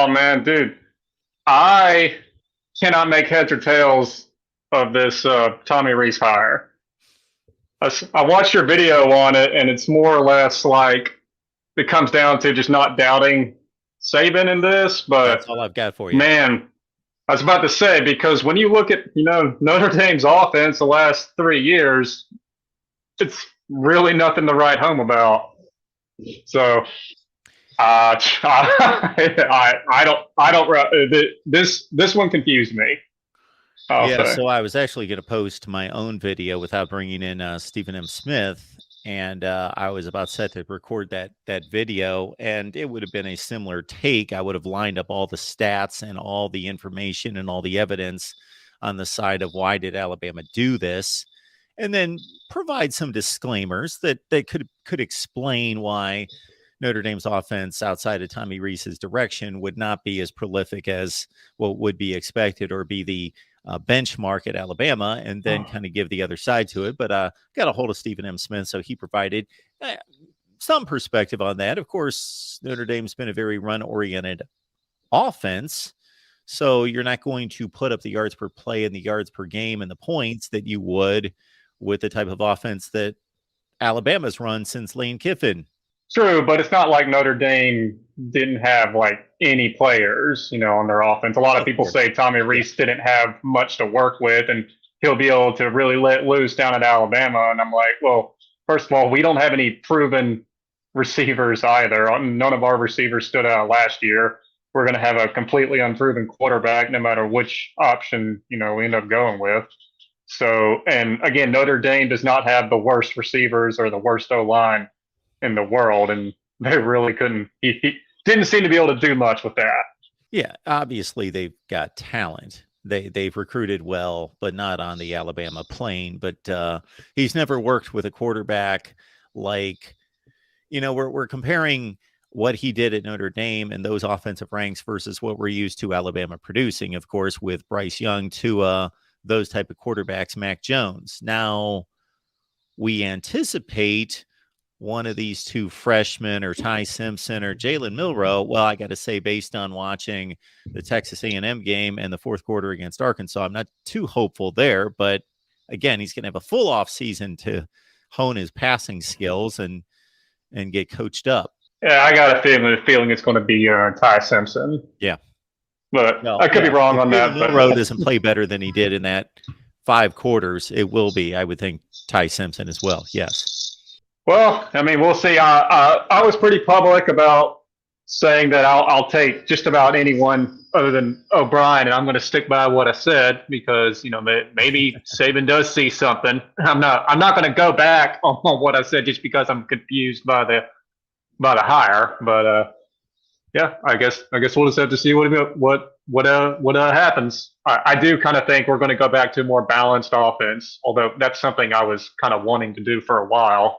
Oh man, dude, I cannot make heads or tails of this Tommy Rees hire. I watched your video on it, and it's more or less like it comes down to just not doubting Saban in this. That's But all I've got for you. man, I was about to say because when you look at Notre Dame's offense the last 3 years, it's really nothing to write home about. So this one confused me. I'll Yeah, say. so I was actually going to post my own video without bringing in Stephen M. Smith, and I was about set to record that video, and it would have been a similar take. I would have lined up all the stats and all the information and all the evidence on the side of why did Alabama do this, and then provide some disclaimers that could explain why Notre Dame's offense outside of Tommy Rees's direction would not be as prolific as what would be expected or be the benchmark at Alabama, and then kind of give the other side to it. But got a hold of Stephen M. Smith, so he provided some perspective on that. Of course, Notre Dame's been a very run-oriented offense, so you're not going to put up the yards per play and the yards per game and the points that you would with the type of offense that Alabama's run since Lane Kiffin. True, but it's not like Notre Dame didn't have like any players, on their offense. A lot of Of people course. say Tommy Rees didn't have much to work with, and he'll be able to really let loose down at Alabama. And I'm like, well, first of all, we don't have any proven receivers either. None of our receivers stood out last year. We're going to have a completely unproven quarterback, no matter which option we end up going with. So, and again, Notre Dame does not have the worst receivers or the worst O line in the world, and they really couldn't. He didn't seem to be able to do much with that. Yeah, obviously they've got talent. They've recruited well, but not on the Alabama plane. But he's never worked with a quarterback like, we're comparing what he did at Notre Dame and those offensive ranks versus what we're used to Alabama producing, of course, with Bryce Young to those type of quarterbacks, Mac Jones. Now we anticipate one of these two freshmen or Ty Simpson or Jalen Milroe. Well, I got to say, based on watching the Texas A&M game and the fourth quarter against Arkansas, I'm not too hopeful there. But again, he's going to have a full off season to hone his passing skills and get coached up. Yeah, I got a feeling it's going to be Ty Simpson. Yeah, But well, I could be wrong on that. But Milroe doesn't play better than he did in that 5 quarters. It will be, I would think, Ty Simpson as well. Yes. Well, I mean, we'll see. I was pretty public about saying that I'll take just about anyone other than O'Brien, and I'm going to stick by what I said because maybe Saban does see something. I'm not going to go back on what I said just because I'm confused by the hire. But yeah, I guess we'll just have to see what happens. I do kind of think we're going to go back to a more balanced offense, although that's something I was kind of wanting to do for a while.